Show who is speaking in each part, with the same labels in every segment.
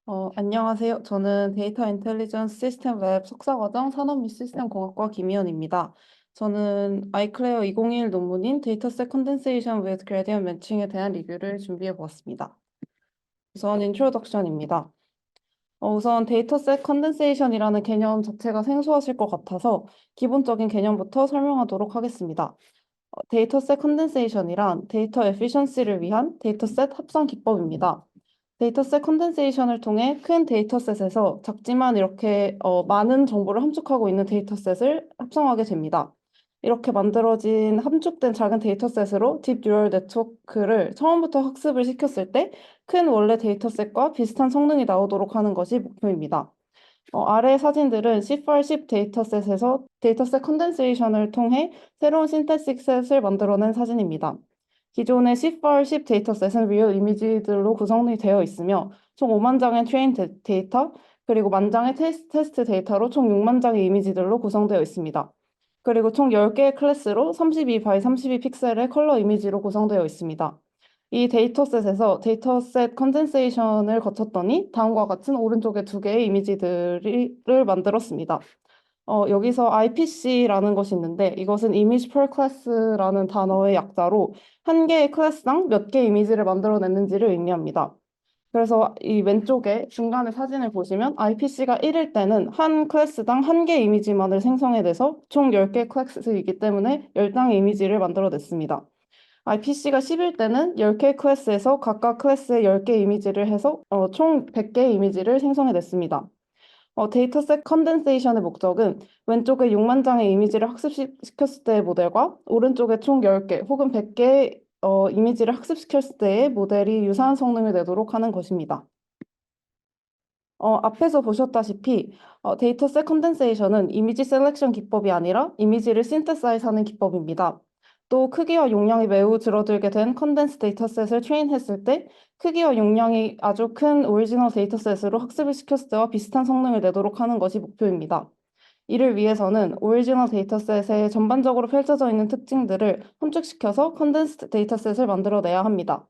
Speaker 1: 안녕하세요. 저는 데이터 인텔리전스 시스템 웹 석사과정 산업 및 시스템 공학과 김희연입니다. 저는 아이클레어 2021 논문인 데이터셋 컨덴세이션 with gradient 매칭에 대한 리뷰를 준비해 보았습니다. 우선 인트로덕션입니다. 우선 데이터셋 컨덴세이션이라는 개념 자체가 생소하실 것 같아서 기본적인 개념부터 설명하도록 하겠습니다. 데이터셋 컨덴세이션이란 데이터 에피션시를 위한 데이터셋 합성 기법입니다. 데이터셋 컨덴세이션을 통해 큰 데이터셋에서 작지만 이렇게 많은 정보를 함축하고 있는 데이터셋을 합성하게 됩니다. 이렇게 만들어진 함축된 작은 데이터셋으로 딥 뉴럴 네트워크를 처음부터 학습을 시켰을 때 큰 원래 데이터셋과 비슷한 성능이 나오도록 하는 것이 목표입니다. 아래 사진들은 C510 데이터셋에서 데이터셋 컨덴세이션을 통해 새로운 신태식 셋을 만들어낸 사진입니다. 기존의 C510 데이터셋은 리얼 이미지들로 구성이 되어 있으며 총 5만 장의 트레인 데이터 그리고 1만 장의 테스트 데이터로 총 6만 장의 이미지들로 구성되어 있습니다. 그리고 총 10개의 클래스로 32 by 32 픽셀의 컬러 이미지로 구성되어 있습니다. 이 데이터셋에서 데이터셋 컨덴세이션을 거쳤더니 다음과 같은 오른쪽에 두 개의 이미지들을 만들었습니다. 여기서 IPC라는 것이 있는데 이것은 Image per Class라는 단어의 약자로 한 개의 클래스당 몇 개의 이미지를 만들어냈는지를 의미합니다. 그래서 이 왼쪽에 중간에 사진을 보시면 IPC가 1일 때는 한 클래스당 한 개 이미지만을 생성해내서 총 10개 클래스이기 때문에 10장의 이미지를 만들어냈습니다. IPC가 10일 때는 10개 클래스에서 각각 클래스에 10개 이미지를 해서 총 100개의 이미지를 생성해냈습니다. 데이터셋 컨덴세이션의 목적은 왼쪽에 6만 장의 이미지를 학습시켰을 때의 모델과 오른쪽에 총 10개 혹은 100개의 이미지를 학습시켰을 때의 모델이 유사한 성능을 내도록 하는 것입니다. 앞에서 보셨다시피 데이터셋 컨덴세이션은 이미지 셀렉션 기법이 아니라 이미지를 신테사이즈하는 기법입니다. 또 크기와 용량이 매우 줄어들게 된 컨덴스 데이터셋을 트레인했을 때 크기와 용량이 아주 큰 오리지널 데이터셋으로 학습을 시켰을 때와 비슷한 성능을 내도록 하는 것이 목표입니다. 이를 위해서는 오리지널 데이터셋에 전반적으로 펼쳐져 있는 특징들을 함축시켜서 컨덴스 데이터셋을 만들어내야 합니다.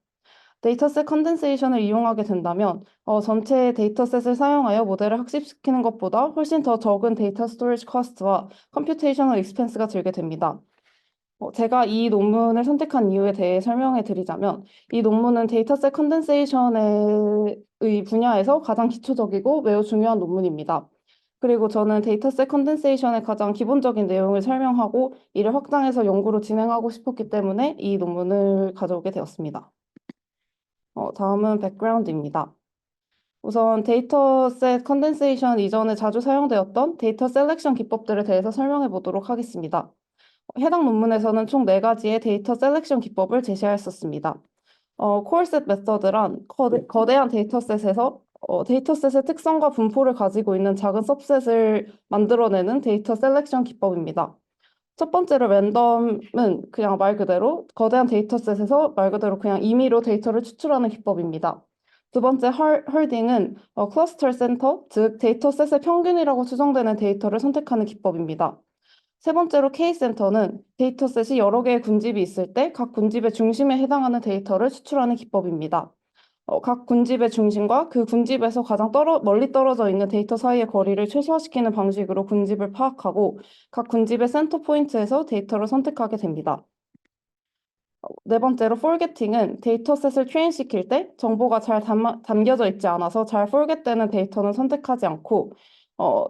Speaker 1: 데이터셋 컨덴세이션을 이용하게 된다면 전체 데이터셋을 사용하여 모델을 학습시키는 것보다 훨씬 더 적은 데이터 스토리지 커스트와 컴퓨테이셔널 익스펜스가 들게 됩니다. 제가 이 논문을 선택한 이유에 대해 설명해 드리자면 이 논문은 데이터셋 컨덴세이션의 분야에서 가장 기초적이고 매우 중요한 논문입니다. 그리고 저는 데이터셋 컨덴세이션의 가장 기본적인 내용을 설명하고 이를 확장해서 연구로 진행하고 싶었기 때문에 이 논문을 가져오게 되었습니다. 다음은 백그라운드입니다. 우선 데이터셋 컨덴세이션 이전에 자주 사용되었던 데이터 셀렉션 기법들에 대해서 설명해 보도록 하겠습니다. 해당 논문에서는 총 4가지의 데이터 셀렉션 기법을 제시하였었습니다. 콜셋 메서드란 거대한 데이터셋에서 데이터셋의 특성과 분포를 가지고 있는 작은 सब셋을 만들어내는 데이터 셀렉션 기법입니다. 첫 번째로 랜덤은 그냥 말 그대로 거대한 데이터셋에서 말 그대로 그냥 임의로 데이터를 추출하는 기법입니다. 두 번째 헐딩은 클러스터 센터, 즉 데이터셋의 평균이라고 추정되는 데이터를 선택하는 기법입니다. 세 번째로 K-센터는 데이터셋이 여러 개의 군집이 있을 때 각 군집의 중심에 해당하는 데이터를 추출하는 기법입니다. 각 군집의 중심과 그 군집에서 가장 멀리 떨어져 있는 데이터 사이의 거리를 최소화시키는 방식으로 군집을 파악하고 각 군집의 센터 포인트에서 데이터를 선택하게 됩니다. 네 번째로 forgetting은 데이터셋을 트레인시킬 때 정보가 잘 담겨져 있지 않아서 잘 forget되는 데이터는 선택하지 않고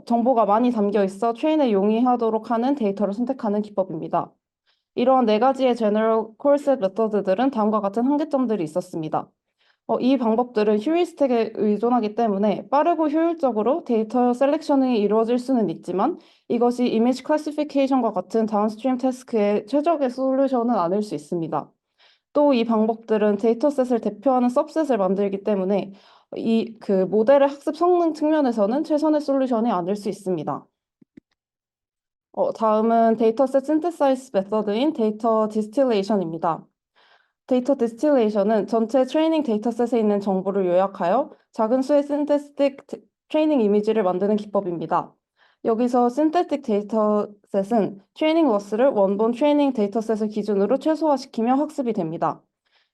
Speaker 1: 정보가 많이 담겨 있어 트레인에 용이하도록 하는 데이터를 선택하는 기법입니다. 이러한 4가지의 제너럴 콜셋 메서드들은 다음과 같은 한계점들이 있었습니다. 이 방법들은 휴리스틱에 의존하기 때문에 빠르고 효율적으로 데이터 셀렉션이 이루어질 수는 있지만 이것이 이미지 클래시피케이션과 같은 다운스트림 태스크의 최적의 솔루션은 아닐 수 있습니다. 또 이 방법들은 데이터셋을 대표하는 सब셋을 만들기 때문에 그 모델의 학습 성능 측면에서는 최선의 솔루션이 아닐 수 있습니다. 다음은 데이터셋 신테사이즈 메서드인 데이터 디스틸레이션입니다. 데이터 디스틸레이션은 전체 트레이닝 데이터셋에 있는 정보를 요약하여 작은 수의 신테틱 트레이닝 이미지를 만드는 기법입니다. 여기서 신테틱 데이터셋은 트레이닝 로스를 원본 트레이닝 데이터셋을 기준으로 최소화시키며 학습이 됩니다.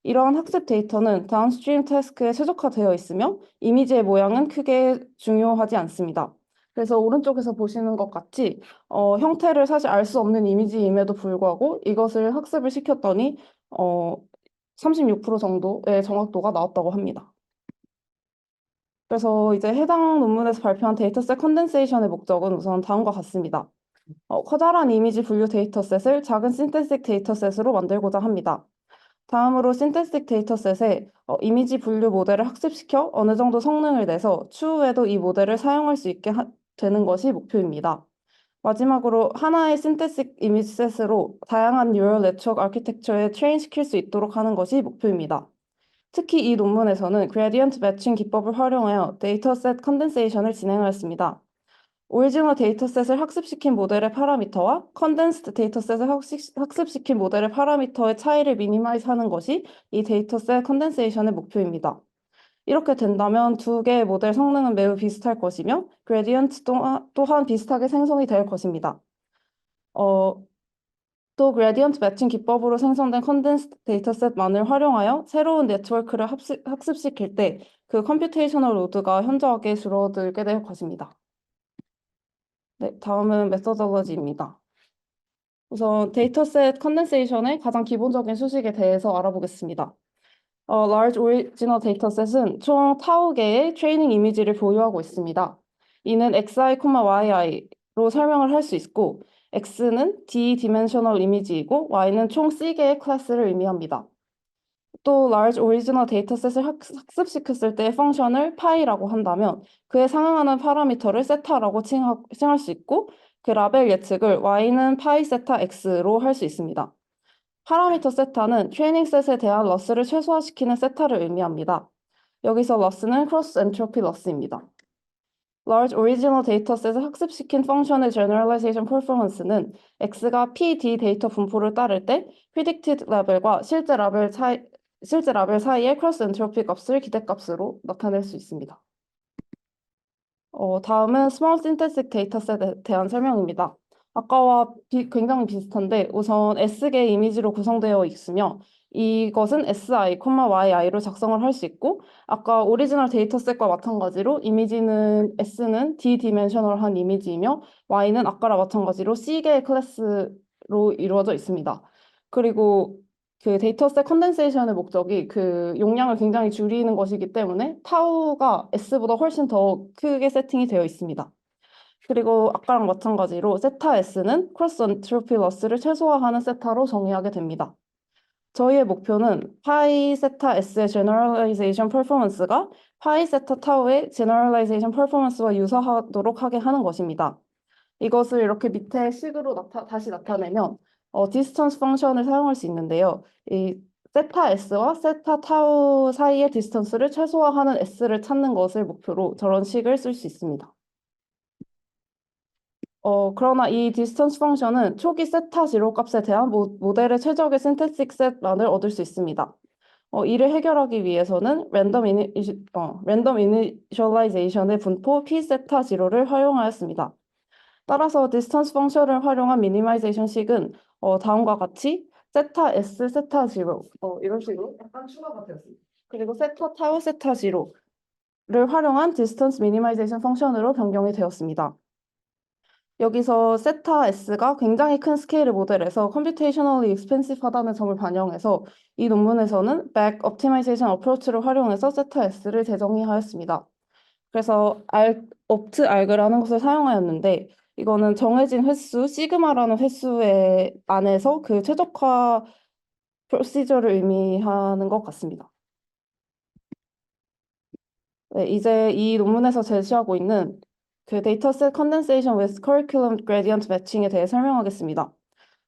Speaker 1: 이러한 학습 데이터는 다운스트림 태스크에 최적화되어 있으며 이미지의 모양은 크게 중요하지 않습니다. 그래서 오른쪽에서 보시는 것 같이 형태를 사실 알 수 없는 이미지임에도 불구하고 이것을 학습을 시켰더니 어, 36% 정도의 정확도가 나왔다고 합니다. 그래서 이제 해당 논문에서 발표한 데이터셋 컨덴세이션의 목적은 우선 다음과 같습니다. 커다란 이미지 분류 데이터셋을 작은 신테틱 데이터셋으로 만들고자 합니다. 다음으로 신테틱 데이터셋에 이미지 분류 모델을 학습시켜 어느 정도 성능을 내서 추후에도 이 모델을 사용할 수 있게 되는 것이 목표입니다. 마지막으로 하나의 신테틱 이미지 셋으로 다양한 뉴럴 네트워크 아키텍처에 트레인시킬 수 있도록 하는 것이 목표입니다. 특히 이 논문에서는 그레디언트 매칭 기법을 활용하여 데이터셋 컨덴세이션을 진행하였습니다. 오리지널 데이터셋을 학습시킨 모델의 파라미터와 컨덴스드 데이터셋을 학습시킨 모델의 파라미터의 차이를 미니마이즈하는 것이 이 데이터셋 컨덴세이션의 목표입니다. 이렇게 된다면 두 개의 모델 성능은 매우 비슷할 것이며 그레디언트 또한 비슷하게 생성이 될 것입니다. 어, 또 그레디언트 매칭 기법으로 생성된 컨덴스 데이터셋만을 활용하여 새로운 네트워크를 학습시킬 때 그 컴퓨테이셔널 로드가 현저하게 줄어들게 될 것입니다. 네, 다음은 메서더러지입니다. 우선 데이터셋 컨덴세이션의 가장 기본적인 수식에 대해서 알아보겠습니다. Large Original Dataset은 총 5개의 트레이닝 이미지를 보유하고 있습니다. 이는 xi, yi로 설명을 할 수 있고 x는 d-dimensional 이미지이고 y는 총 C개의 클래스를 의미합니다. 또 large original 데이터셋을 학습시켰을 때의 펑션을 파이라고 한다면 그에 상응하는 파라미터를 세타라고 칭할 수 있고 그 라벨 예측을 y는 파이 세타 x로 할 수 있습니다. 파라미터 세타는 트레이닝 셋에 대한 러스를 최소화시키는 세타를 의미합니다. 여기서 러스는 크로스 엔트로피 러스입니다. Large Original Dataset을 학습시킨 펑션의 Generalization Performance는 X가 PD 데이터 분포를 따를 때 Predicted 라벨과 실제 라벨 사이의 Cross Entropy 값을 기대값으로 나타낼 수 있습니다. 다음은 Small Synthetic Dataset에 대한 설명입니다. 아까와 굉장히 비슷한데 우선 S개 이미지로 구성되어 있으며 이것은 SI, YI로 작성을 할 수 있고 아까 오리지널 데이터셋과 마찬가지로 이미지는 S는 D-디멘셔널한 이미지이며 Y는 아까랑 마찬가지로 C개의 클래스로 이루어져 있습니다. 그리고 그 데이터셋 컨덴세이션의 목적이 그 용량을 굉장히 줄이는 것이기 때문에 타우가 S보다 훨씬 더 크게 세팅이 되어 있습니다. 그리고 아까랑 마찬가지로 세타 S는 크로스 엔트로피 러스를 최소화하는 세타로 정의하게 됩니다. 저희의 목표는 파이 세타 S의 제너럴라이제이션 퍼포먼스가 파이 세타 타우의 제너럴라이제이션 퍼포먼스와 유사하도록 하게 하는 것입니다. 이것을 이렇게 밑에 식으로 다시 나타내면 디스턴스 펑션을 사용할 수 있는데요. 이 세타 S와 세타 타우 사이의 디스턴스를 최소화하는 S를 찾는 것을 목표로 저런 식을 쓸 수 있습니다. 그러나 이 디스턴스 펑션은 초기 세타 지로 값에 대한 모델의 최적의 신테틱 셋만을 얻을 수 있습니다. 이를 해결하기 위해서는 랜덤 이니셜라이제이션의 분포 p 세타 지로를 활용하였습니다. 따라서 디스턴스 펑션을 활용한 미니마이제이션 식은 다음과 같이 세타 S, 세타 지로 이런 식으로 약간 추가가 되었습니다. 그리고 세타 타우, 세타 지로를 활용한 디스턴스 미니마이제이션 펑션으로 변경이 되었습니다. 여기서 세타 S가 굉장히 큰 스케일의 모델에서 컴퓨테이셔널리 익스펜시브하다는 점을 반영해서 이 논문에서는 백 옵티마이제이션 어프로치를 활용해서 세타 S를 재정의하였습니다. 그래서 op트 arg라는 것을 사용하였는데 이거는 정해진 횟수, 시그마라는 횟수의 안에서 그 최적화 프로시저를 의미하는 것 같습니다. 네, 이제 이 논문에서 제시하고 있는 그 데이터셋 컨덴세이션 with curriculum gradient matching에 대해 설명하겠습니다.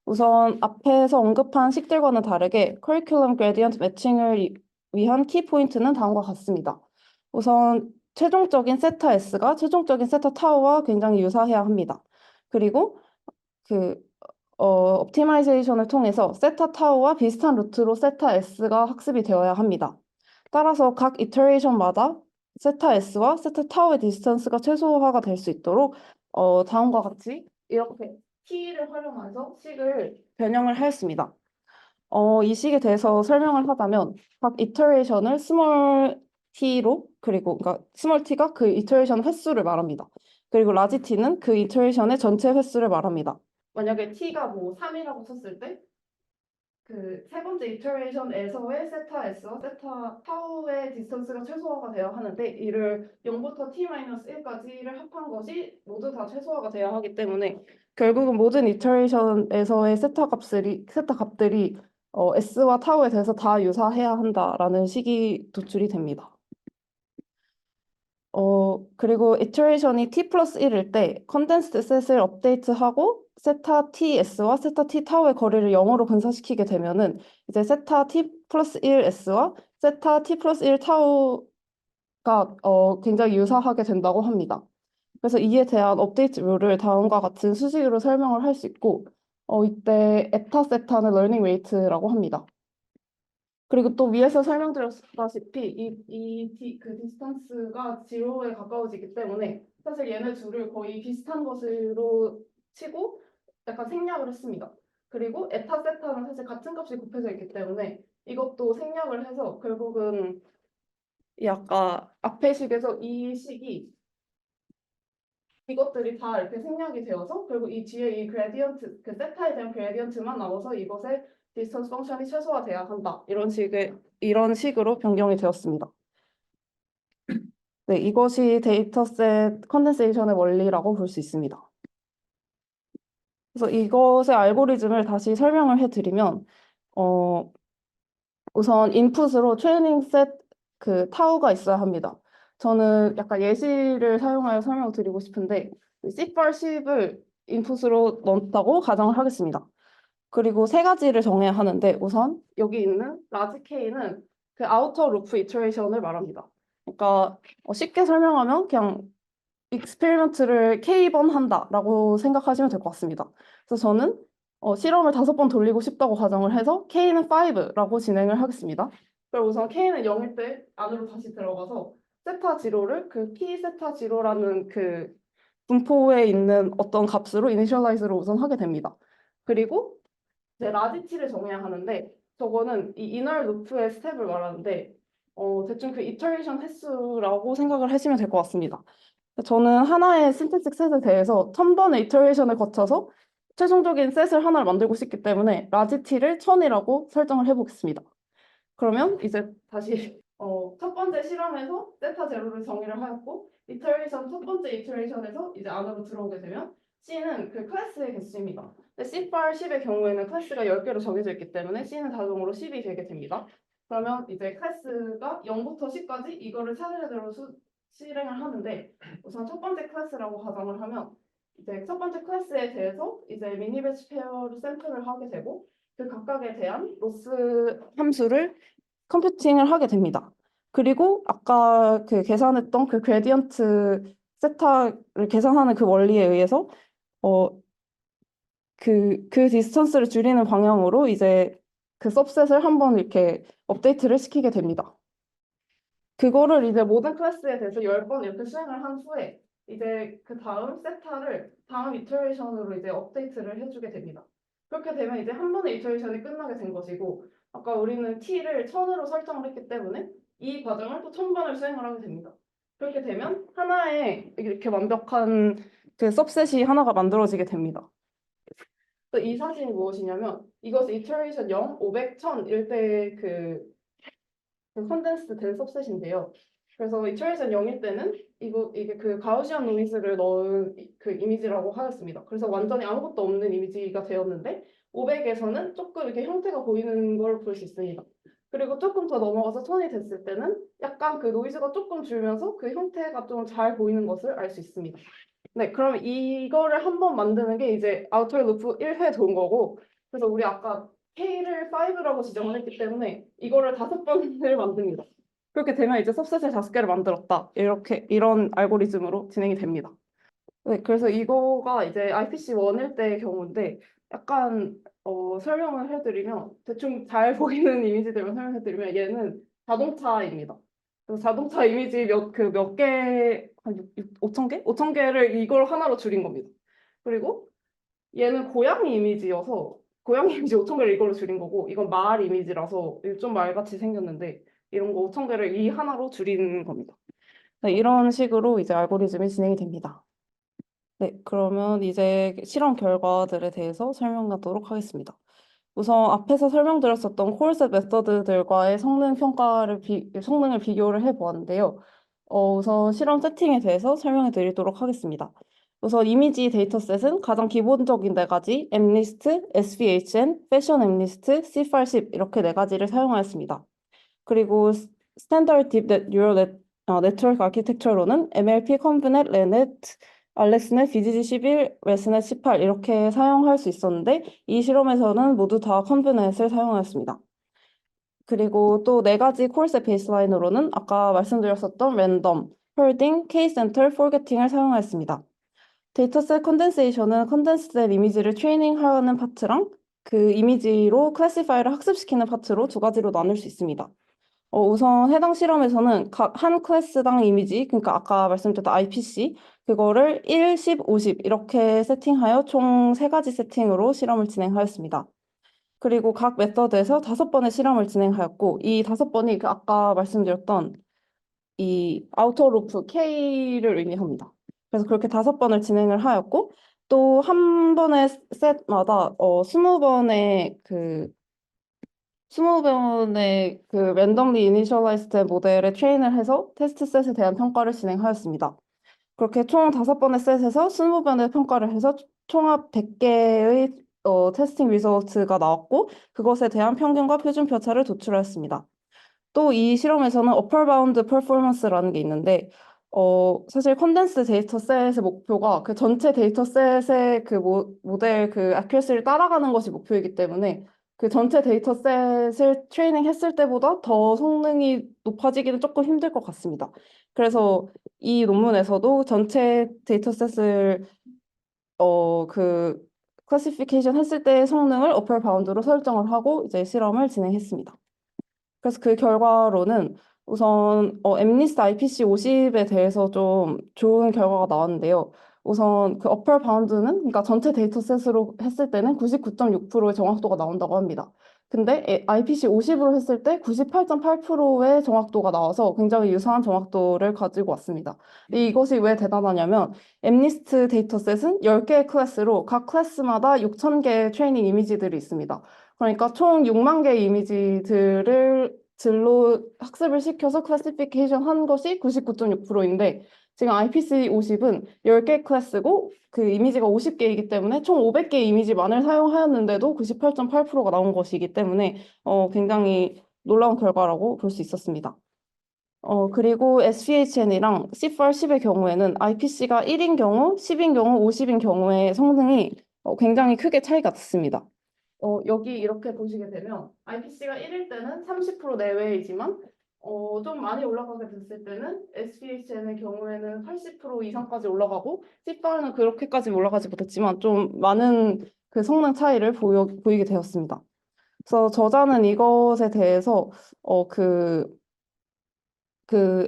Speaker 1: 우선 앞에서 언급한 식들과는 다르게 커리큘럼 그레디언트 매칭을 위한 키포인트는 다음과 같습니다. 우선 최종적인 세타 S가 최종적인 세타 타우와 굉장히 유사해야 합니다. 그리고 그 옵티마이제이션을 통해서 세타 타우와 비슷한 루트로 세타 S가 학습이 되어야 합니다. 따라서 각 이터레이션마다 세타 S와 세타 타우의 디스턴스가 최소화가 될 수 있도록 다음과 같이 이렇게 T를 활용해서 식을 변형을 하였습니다. 이 식에 대해서 설명을 하자면 각 이터레이션을 스몰 t로 그리고 그러니까 스몰 t가 그 이터레이션 횟수를 말합니다. 그리고 라지 t는 그 이터레이션의 전체 횟수를 말합니다. 만약에 t가 뭐 3이라고 쳤을 때 그 세 번째 이터레이션에서의 세타 s와 세타 타우의 디스턴스가 최소화가 돼야 하는데 이를 0부터 t-1까지를 합한 것이 모두 다 최소화가 돼야 하기 때문에 결국은 모든 이터레이션에서의 세타 값들이 s와 타우에 대해서 다 유사해야 한다라는 식이 도출이 됩니다. 그리고 이터레이션이 t 플러스 1일 때 컨덴스드 셋을 업데이트하고 세타 ts와 세타 t 타우의 거리를 0으로 근사시키게 되면은 이제 세타 t 플러스 1 s와 세타 t 플러스 1 타우가 굉장히 유사하게 된다고 합니다. 그래서 이에 대한 업데이트 룰을 다음과 같은 수식으로 설명을 할 수 있고 이때 에타 세타는 러닝 웨이트라고 합니다. 그리고 또 위에서 설명드렸다시피 그 디스턴스가 제로에 가까워지기 때문에 사실 얘네 둘을 거의 비슷한 것으로 치고 약간 생략을 했습니다. 그리고 에타 세타는 사실 같은 값이 곱해져 있기 때문에 이것도 생략을 해서 결국은 이 아까 앞에 식에서 이 식이 이것들이 다 이렇게 생략이 되어서 결국 이 뒤에 이 그레디언트 그 세타에 대한 그레디언트만 나와서 이것의 디스턴스 펑션이 최소화돼야 한다. 이런 식으로 변경이 되었습니다. 네, 이것이 데이터셋 컨덴세이션의 원리라고 볼 수 있습니다. 그래서 이것의 알고리즘을 다시 설명을 해드리면 우선 인풋으로 트레이닝 셋 그 타우가 있어야 합니다. 저는 약간 예시를 사용하여 설명을 드리고 싶은데 C10을 인풋으로 넣었다고 가정을 하겠습니다. 그리고 세 가지를 정해야 하는데 우선 여기 있는 라지 K는 그 아우터 루프 이터레이션을 말합니다. 그러니까 쉽게 설명하면 그냥 익스페리먼트를 K번 한다라고 생각하시면 될 것 같습니다. 그래서 저는 실험을 5번 돌리고 싶다고 가정을 해서 K는 5라고 진행을 하겠습니다. 그럼 우선 K는 0일 때 안으로 다시 들어가서 세타 지로를 그 P 세타 지로라는 그 분포에 있는 어떤 값으로 이니셜라이즈를 우선 하게 됩니다. 그리고 이제 라지티를 정해야 하는데 저거는 이 이널 루프의 스텝을 말하는데 대충 그 이터레이션 횟수라고 생각을 하시면 될 것 같습니다. 저는 하나의 신태틱 셋에 대해서 1000번의 이터레이션을 거쳐서 최종적인 셋을 하나를 만들고 싶기 때문에 라지티를 1000이라고 설정을 해보겠습니다. 그러면 이제 다시 첫 번째 실험에서 세타 제로를 정의를 하였고 이터레이션 첫 번째 이터레이션에서 이제 안으로 들어오게 되면 C는 그 클래스의 개수입니다. 근데 C-bar 10의 경우에는 클래스가 10개로 정해져 있기 때문에 C는 자동으로 10이 되게 됩니다. 그러면 이제 클래스가 0부터 10까지 이거를 차례대로 실행을 하는데 우선 첫 번째 클래스라고 가정을 하면 이제 첫 번째 클래스에 대해서 이제 미니 배치 페어를 샘플을 하게 되고 그 각각에 대한 로스 함수를 컴퓨팅을 하게 됩니다. 그리고 아까 그 계산했던 그 그레디언트 세타를 계산하는 그 원리에 의해서 그 디스턴스를 줄이는 방향으로 이제 그 सब셋을 한번 이렇게 업데이트를 시키게 됩니다. 그거를 이제 모든 클래스에 대해서 10번 이렇게 수행을 한 후에 이제 그 다음 세타를 다음 이터레이션으로 이제 업데이트를 해주게 됩니다. 그렇게 되면 이제 한 번의 이터레이션이 끝나게 된 것이고 아까 우리는 t를 1000으로 설정을 했기 때문에 이 과정을 또 1000번을 수행을 하게 됩니다. 그렇게 되면 하나의 이렇게 완벽한 그 सब셋이 하나가 만들어지게 됩니다. 또 이 사진이 무엇이냐면 이것은 이터레이션 0, 500, 1000일 때그 컨덴스드 된 सब셋인데요. 그래서 이터레이션 0일 때는 이게 그 가우시안 노이즈를 넣은 그 이미지라고 하였습니다. 그래서 완전히 아무것도 없는 이미지가 되었는데 500에서는 조금 이렇게 형태가 보이는 걸 볼 수 있습니다. 그리고 조금 더 넘어가서 1000이 됐을 때는 약간 그 노이즈가 조금 줄면서 그 형태가 좀 잘 보이는 것을 알 수 있습니다. 네, 그럼 이거를 한번 만드는 게 이제 아우터 루프 1회 도는 거고 그래서 우리 아까 K를 5라고 지정을 했기 때문에 이거를 5번을 만듭니다. 그렇게 되면 이제 सब셋을 5개를 만들었다. 이런 알고리즘으로 진행이 됩니다. 네, 그래서 이거가 이제 IPC 1일 때의 경우인데 약간 설명을 해드리면 대충 잘 보이는 이미지들만 설명해드리면 얘는 자동차입니다. 그래서 자동차 이미지 몇 개, 한 5천 개? 5천 개를 이걸 하나로 줄인 겁니다. 그리고 얘는 고양이 이미지여서 고양이 이미지 5천 개를 이걸로 줄인 거고, 이건 말 이미지라서 좀 말같이 생겼는데, 이런 거 5천 개를 이 하나로 줄인 겁니다. 네, 이런 식으로 이제 알고리즘이 진행이 됩니다. 네, 그러면 이제 실험 결과들에 대해서 설명하도록 하겠습니다. 우선 앞에서 설명드렸었던 콜셋 메서드들과의 성능을 비교를 해보았는데요. 우선 실험 세팅에 대해서 설명해 드리도록 하겠습니다. 우선 이미지 데이터셋은 가장 기본적인 네 가지, MNIST, SVHN, 패션 MNIST, C510 이렇게 네 가지를 사용하였습니다. 그리고 스탠더드 딥 뉴럴 네트워크 아키텍처로는 MLP, 컨브넷, 레넷, 알렉스넷, BGG11, 레스넷 18 이렇게 사용할 수 있었는데 이 실험에서는 모두 다 컨브넷을 사용하였습니다. 그리고 또 네 가지 콜셋 베이스라인으로는 아까 말씀드렸었던 랜덤, 홀딩, K-센터, 포게팅을 사용하였습니다. 데이터셋 컨덴세이션은 컨덴스된 이미지를 트레이닝하는 파트랑 그 이미지로 클래시파이를 학습시키는 파트로 두 가지로 나눌 수 있습니다. 우선 해당 실험에서는 각 한 클래스당 이미지, 그러니까 아까 말씀드렸던 IPC, 그거를 1, 10, 50 이렇게 세팅하여 총 세 가지 세팅으로 실험을 진행하였습니다. 그리고 각 메서드에서 5번의 실험을 진행하였고, 이 5번이 그 아까 말씀드렸던 이 아우터 루프 K를 의미합니다. 그래서 그렇게 5번을 진행을 하였고, 또 한 번의 셋마다 20번의 그 랜덤리 이니셜라이즈드 모델에 트레인을 해서 테스트 셋에 대한 평가를 진행하였습니다. 그렇게 총 5번의 셋에서 20번의 평가를 해서 총합 100개의 테스팅 리소트가 나왔고 그것에 대한 평균과 표준 표차를 도출하였습니다. 또 이 실험에서는 어퍼 바운드 퍼포먼스라는 게 있는데 사실 컨덴스 데이터셋의 목표가 그 전체 데이터셋의 그 모델 그 애큐러시를 따라가는 것이 목표이기 때문에 그 전체 데이터셋을 트레이닝 했을 때보다 더 성능이 높아지기는 조금 힘들 것 같습니다. 그래서 이 논문에서도 전체 데이터셋을 그 클래시피케이션 했을 때의 성능을 어퍼 바운드로 설정을 하고 이제 실험을 진행했습니다. 그래서 그 결과로는 우선 엠니스트 IPC 50에 대해서 좀 좋은 결과가 나왔는데요. 우선 그 어퍼 바운드는 그러니까 전체 데이터셋으로 했을 때는 99.6%의 정확도가 나온다고 합니다. 근데 IPC 50으로 했을 때 98.8%의 정확도가 나와서 굉장히 유사한 정확도를 가지고 왔습니다. 이것이 왜 대단하냐면 엠니스트 데이터셋은 10개의 클래스로 각 클래스마다 6,000개의 트레이닝 이미지들이 있습니다. 그러니까 총 6만 개의 이미지들을 질로 학습을 시켜서 클래시피케이션 한 것이 99.6%인데 지금 IPC 50은 10개 클래스고 그 이미지가 50개이기 때문에 총 500개 이미지만을 사용하였는데도 98.8%가 나온 것이기 때문에 굉장히 놀라운 결과라고 볼 수 있었습니다. 그리고 SVHN이랑 C410의 경우에는 IPC가 1인 경우, 10인 경우, 50인 경우의 성능이 굉장히 크게 차이가 났습니다. 여기 이렇게 보시게 되면 IPC가 1일 때는 30% 내외이지만 좀 많이 올라가게 됐을 때는 SPHN의 경우에는 80% 이상까지 올라가고 C8는 그렇게까지 올라가지 못했지만 좀 많은 그 성능 차이를 보이게 되었습니다. 그래서 저자는 이것에 대해서 그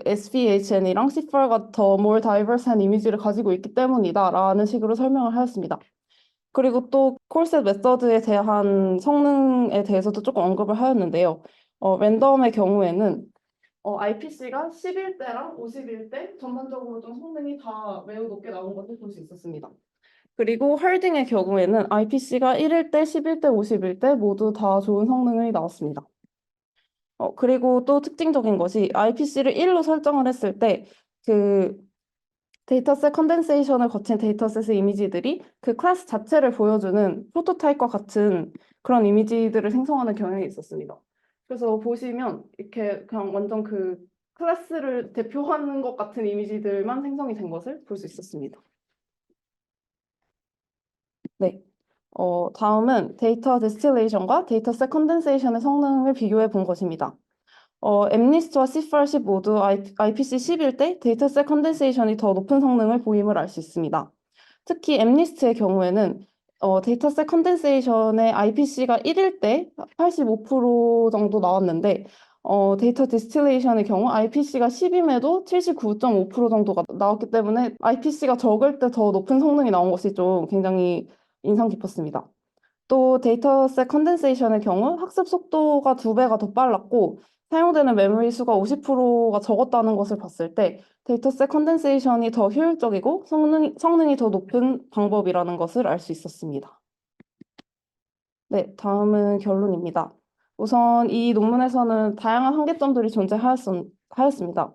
Speaker 1: SPHN이랑 C4가 더 more diverse한 이미지를 가지고 있기 때문이다라는 식으로 설명을 하였습니다. 그리고 또 콜셋 메서드에 대한 성능에 대해서도 조금 언급을 하였는데요. 랜덤의 경우에는 IPC가 11대랑 51대 전반적으로 좀 성능이 다 매우 높게 나온 것을 볼 수 있었습니다. 그리고 헐딩의 경우에는 IPC가 1일 대, 11대, 51대 모두 다 좋은 성능이 나왔습니다. 그리고 또 특징적인 것이 IPC를 1로 설정을 했을 때 그 데이터셋 컨덴세이션을 거친 데이터셋의 이미지들이 그 클래스 자체를 보여주는 프로토타입과 같은 그런 이미지들을 생성하는 경향이 있었습니다. 그래서 보시면 이렇게 그냥 완전 그 클래스를 대표하는 것 같은 이미지들만 생성이 된 것을 볼 수 있었습니다. 네. 다음은 데이터 디스틸레이션과 데이터셋 컨덴세이션의 성능을 비교해 본 것입니다. 엠니스트와 C410 모두 IPC 10일 때 데이터셋 컨덴세이션이 더 높은 성능을 보임을 알 수 있습니다. 특히 엠니스트의 경우에는 데이터셋 컨덴세이션의 IPC가 1일 때 85% 정도 나왔는데 데이터 디스틸레이션의 경우 IPC가 10임에도 79.5% 정도가 나왔기 때문에 IPC가 적을 때 더 높은 성능이 나온 것이 좀 굉장히 인상 깊었습니다. 또 데이터셋 컨덴세이션의 경우 학습 속도가 2배가 더 빨랐고 사용되는 메모리 수가 50%가 적었다는 것을 봤을 때 데이터셋 컨덴세이션이 더 효율적이고 성능이 더 높은 방법이라는 것을 알 수 있었습니다. 네, 다음은 결론입니다. 우선 이 논문에서는 다양한 한계점들이 존재하였습니다.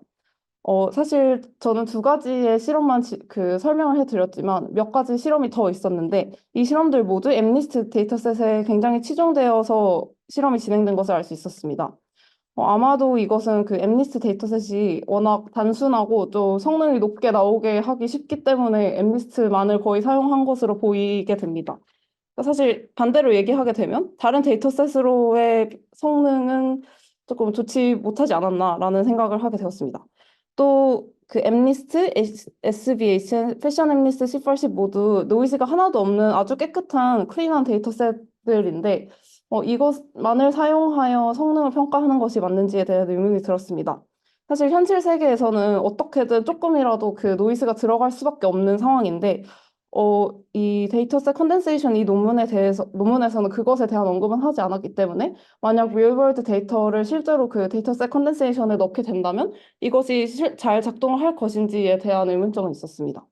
Speaker 1: 사실 저는 2가지의 실험만 설명을 해드렸지만 몇 가지 실험이 더 있었는데 이 실험들 모두 엠니스트 데이터셋에 굉장히 치중되어서 실험이 진행된 것을 알 수 있었습니다. 아마도 이것은 그 엠니스트 데이터셋이 워낙 단순하고 또 성능이 높게 나오게 하기 쉽기 때문에 엠니스트만을 거의 사용한 것으로 보이게 됩니다. 사실 반대로 얘기하게 되면 다른 데이터셋으로의 성능은 조금 좋지 못하지 않았나라는 생각을 하게 되었습니다. 또 그 엠니스트, SVH, 패션 엠니스트, C4C 모두 노이즈가 하나도 없는 아주 깨끗한 클린한 데이터셋들인데 이것만을 사용하여 성능을 평가하는 것이 맞는지에 대한 의문이 들었습니다. 사실 현실 세계에서는 어떻게든 조금이라도 그 노이즈가 들어갈 수밖에 없는 상황인데 이 데이터셋 컨덴세이션 이 논문에서는 그것에 대한 언급은 하지 않았기 때문에 만약 리얼월드 데이터를 실제로 그 데이터셋 컨덴세이션에 넣게 된다면 이것이 잘 작동을 할 것인지에 대한 의문점은 있었습니다.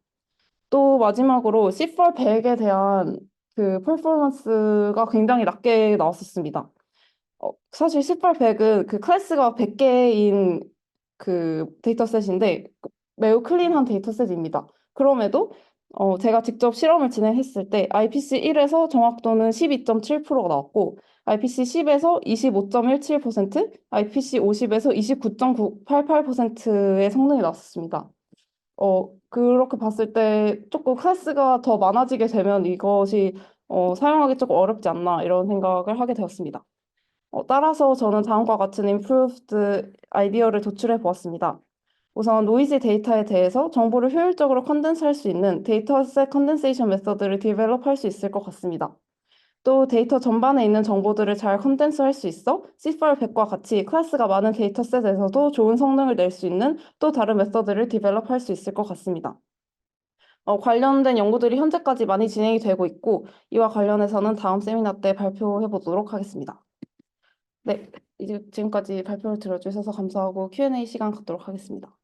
Speaker 1: 또 마지막으로 C4 100에 대한 그 퍼포먼스가 굉장히 낮게 나왔었습니다. 사실 C8 100은 그 클래스가 100개인 그 데이터셋인데 매우 클린한 데이터셋입니다. 그럼에도 제가 직접 실험을 진행했을 때 IPC1에서 정확도는 12.7%가 나왔고 IPC10에서 25.17%, IPC50에서 29.988%의 성능이 나왔습니다. 그렇게 봤을 때 조금 클래스가 더 많아지게 되면 이것이 사용하기 조금 어렵지 않나 이런 생각을 하게 되었습니다. 따라서 저는 다음과 같은 improved 아이디어를 도출해 보았습니다. 우선 노이즈 데이터에 대해서 정보를 효율적으로 컨덴스할 수 있는 데이터셋 컨덴세이션 메서드를 디벨롭할 수 있을 것 같습니다. 또 데이터 전반에 있는 정보들을 잘 컨덴스할 수 있어 C5 100과 같이 클래스가 많은 데이터셋에서도 좋은 성능을 낼 수 있는 또 다른 메서드를 디벨롭할 수 있을 것 같습니다. 관련된 연구들이 현재까지 많이 진행이 되고 있고 이와 관련해서는 다음 세미나 때 발표해 보도록 하겠습니다. 네, 이제 지금까지 발표를 들어주셔서 감사하고 Q&A 시간 갖도록 하겠습니다.